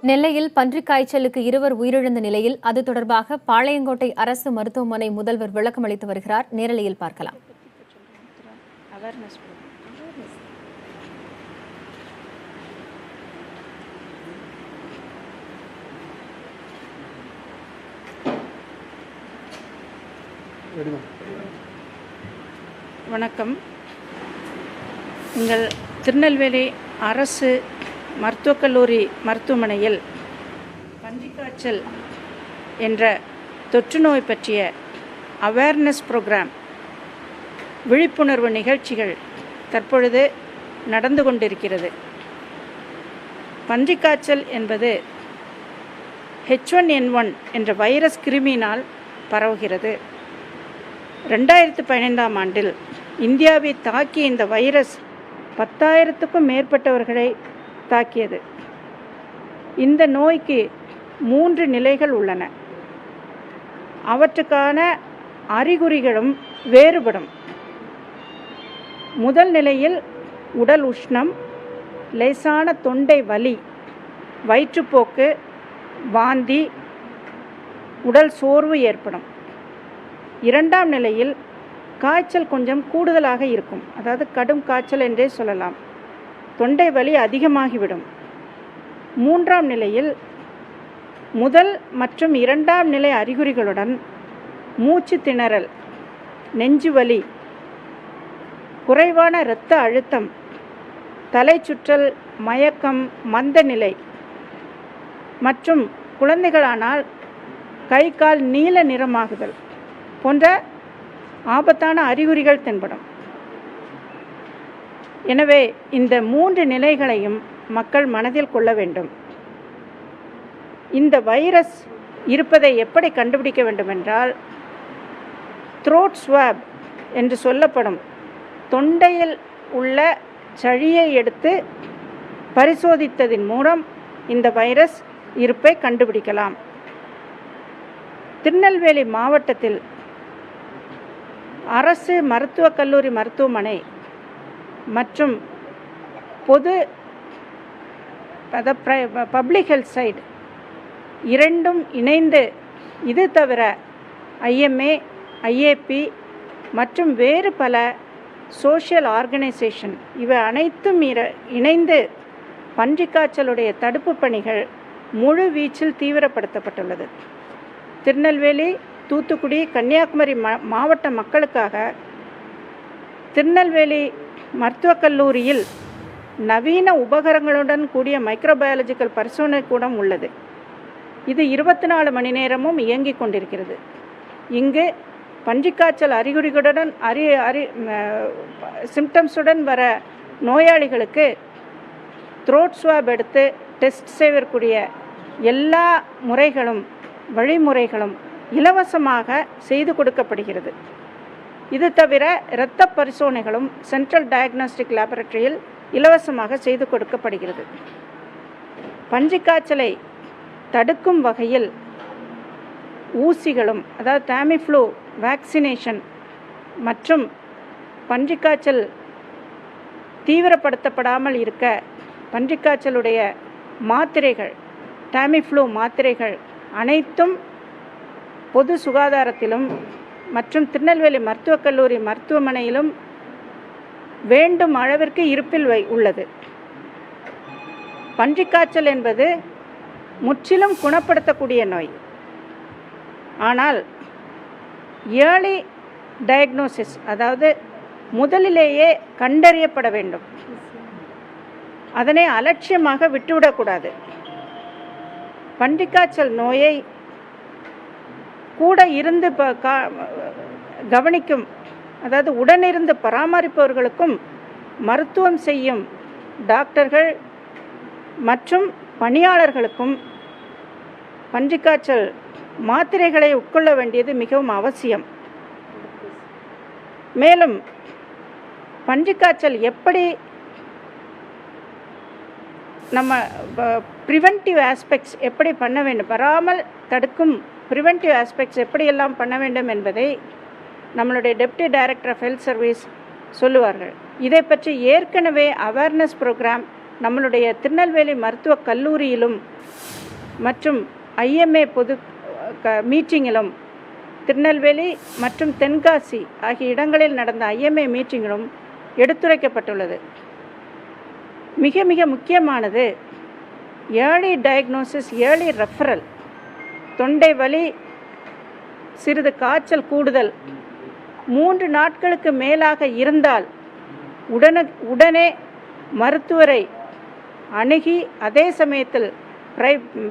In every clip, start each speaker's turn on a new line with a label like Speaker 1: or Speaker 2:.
Speaker 1: நெல்லையில் பன்றிக் காய்ச்சலுக்கு இருவர் உயிரிழந்த நிலையில் அது தொடர்பாக பாளையங்கோட்டை அரசு மருத்துவமனை முதல்வர் விளக்கம் அளித்து வருகிறார். நேரலையில் பார்க்கலாம்.
Speaker 2: வணக்கம். எங்கள் திருநெல்வேலி அரசு மருத்துவக் கல்லூரி மருத்துவமனையில் பன்றிக்காய்ச்சல் என்ற தொற்று நோய் பற்றிய அவேர்னஸ் ப்ரோக்ராம் விழிப்புணர்வு நிகழ்ச்சிகள் தற்பொழுது நடந்து கொண்டிருக்கிறது. பன்றிக்காய்ச்சல் என்பது H1N1 என்ற வைரஸ் கிருமியினால் பரவுகிறது. 2015ஆம் ஆண்டில் இந்தியாவை தாக்கிய இந்த வைரஸ் 10,000க்கும் மேற்பட்டவர்களை தாக்கியது. இந்த நோய்க்கு 3 நிலைகள் உள்ளன. அவற்றுக்கான அறிகுறிகளும் வேறுபடும். முதல் நிலையில் உடல் உஷ்ணம், லேசான தொண்டை வலி, வயிற்றுப்போக்கு, வாந்தி, உடல் சோர்வு ஏற்படும். இரண்டாம் நிலையில் காய்ச்சல் கொஞ்சம் கூடுதலாக இருக்கும். அதாவது கடும் காய்ச்சல் என்றே சொல்லலாம். தொண்டை வலி அதிகமாகிவிடும். மூன்றாம் நிலையில் முதல் மற்றும் இரண்டாம் நிலை அறிகுறிகளுடன் மூச்சு திணறல், நெஞ்சு வலி, குறைவான இரத்த அழுத்தம், தலை சுற்றல், மயக்கம், மந்த நிலை மற்றும் குழந்தைகளானால் கை கால் நீல நிறமாகுதல் போன்ற ஆபத்தான அறிகுறிகள் தென்படும். எனவே இந்த 3 நிலைகளையும் மக்கள் மனதில் கொள்ள வேண்டும். இந்த வைரஸ் இருப்பதை எப்படி கண்டுபிடிக்க வேண்டும் என்றால், த்ரோட் ஸ்வாப் என்று சொல்லப்படும் தொண்டையில் உள்ள சளியை எடுத்து பரிசோதித்ததின் மூலம் இந்த வைரஸ் இருப்பை கண்டுபிடிக்கலாம். திருநெல்வேலி மாவட்டத்தில் அரசு மருத்துவக் கல்லூரி மருத்துவமனை மற்றும் பொது பப்ளிக் ஹெல்த் சைடு இரண்டும் இணைந்து, இது தவிர IMA, IAP மற்றும் வேறு பல சோஷியல் ஆர்கனைசேஷன் இவை அனைத்தும் இணைந்து பன்றிக்காய்ச்சலுடைய தடுப்பு பணிகள் முழு வீச்சில் தீவிரப்படுத்தப்பட்டுள்ளது. திருநெல்வேலி, தூத்துக்குடி, கன்னியாகுமரி மாவட்ட மக்களுக்காக திருநெல்வேலி மருத்துவக் கல்லூரியில் நவீன உபகரணங்களுடன் கூடிய மைக்ரோபயாலஜிக்கல் பரிசோதனை கூடம் உள்ளது. இது 24 மணி நேரமும் இயங்கிக் கொண்டிருக்கிறது. இங்கு பன்றிக்காய்ச்சல் அறிகுறிகளுடன் சிம்டம்ஸுடன் வர நோயாளிகளுக்கு த்ரோட் ஸ்வாப் எடுத்து டெஸ்ட் செய்யக்கூடிய எல்லா முறைகளும் வழிமுறைகளும் இலவசமாக செய்து கொடுக்கப்படுகிறது. இது தவிர இரத்த பரிசோதனைகளும் சென்ட்ரல் டயக்னாஸ்டிக் லேபரட்டரியில் இலவசமாக செய்து கொடுக்கப்படுகிறது. பன்றிக்காய்ச்சலை தடுக்கும் வகையில் ஊசிகளும், அதாவது டாமிஃப்ளூ வேக்சினேஷன் மற்றும் பன்றிக்காய்ச்சல் தீவிரப்படுத்தப்படாமல் இருக்க பன்றிக்காய்ச்சலுடைய மாத்திரைகள், டாமிஃப்ளூ மாத்திரைகள் அனைத்தும் பொது சுகாதாரத்திலும் மற்றும் திருநெல்வேலி மருத்துவக் கல்லூரி மருத்துவமனையிலும் வேண்டும் அளவிற்கு இருப்பில் உள்ளது. பன்றிக்காய்ச்சல் என்பது முற்றிலும் குணப்படுத்தக்கூடிய நோய். ஆனால் ஏர்லி டயக்னோசிஸ், அதாவது முதலிலேயே கண்டறியப்பட வேண்டும். அதனை அலட்சியமாக விட்டுவிடக்கூடாது. பன்றிக்காய்ச்சல் நோயை கூட இருந்து கவனிக்கும், அதாவது உடனிருந்து பராமரிப்பவர்களுக்கும் மருத்துவம் செய்யும் டாக்டர்கள் மற்றும் பணியாளர்களுக்கும் பன்றிக்காய்ச்சல் மாத்திரைகளை உட்கொள்ள வேண்டியது மிகவும் அவசியம். மேலும் பன்றிக்காய்ச்சல் எப்படி நம்ம ப்ரிவென்டிவ் ஆஸ்பெக்ட்ஸ் எப்படி பண்ண வேண்டும், வராமல் தடுக்கும் ப்ரிவென்டிவ் ஆஸ்பெக்ட்ஸ் எப்படியெல்லாம் பண்ண வேண்டும் என்பதை நம்மளுடைய deputy director of health service சொல்லுவார்கள். இதை பற்றி ஏற்கனவே அவேர்னஸ் ப்ரோக்ராம் நம்மளுடைய திருநெல்வேலி மருத்துவக் கல்லூரியிலும் மற்றும் IMA பொது மீட்டிங்கிலும் திருநெல்வேலி மற்றும் தென்காசி ஆகிய இடங்களில் நடந்த IMA மீட்டிங்கிலும் எடுத்துரைக்கப்பட்டுள்ளது. மிக மிக முக்கியமானது ஏர்லி டயக்னோசிஸ், ஏர்லி ரெஃபரல். தொண்டை வலி, சிறிது காய்ச்சல் கூடுதல் 3 நாட்களுக்கு மேலாக இருந்தால் உடனே மருத்துவரை அணுகி, அதே சமயத்தில்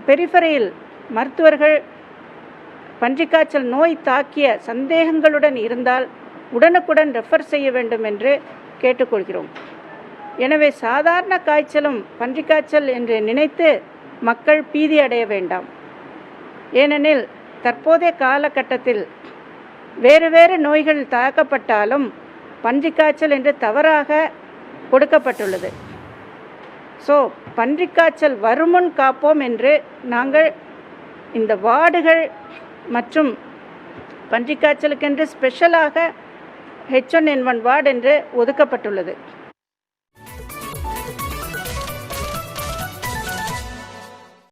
Speaker 2: பெரிஃபெரியில் மருத்துவர்கள் பன்றிக்காய்ச்சல் நோய் தாக்கிய சந்தேகங்களுடன் இருந்தால் உடனுக்குடன் ரெஃபர் செய்ய வேண்டும் என்று கேட்டுக்கொள்கிறோம். எனவே சாதாரண காய்ச்சலும் பன்றிக்காய்ச்சல் என்று நினைத்து மக்கள் பீதி அடைய வேண்டாம். ஏனெனில் தற்போதைய காலகட்டத்தில் வேறு வேறு நோய்கள் தாக்கப்பட்டாலும் பன்றிக்காய்ச்சல் என்று தவறாக கொடுக்கப்பட்டுள்ளது. ஸோ பன்றிக்காய்ச்சல் வருமுன் காப்போம் என்று நாங்கள் இந்த வார்டுகள் மற்றும் பன்றிக்காய்ச்சலுக்கென்று ஸ்பெஷலாக H1N1 வார்டு என்று ஒதுக்கப்பட்டுள்ளது.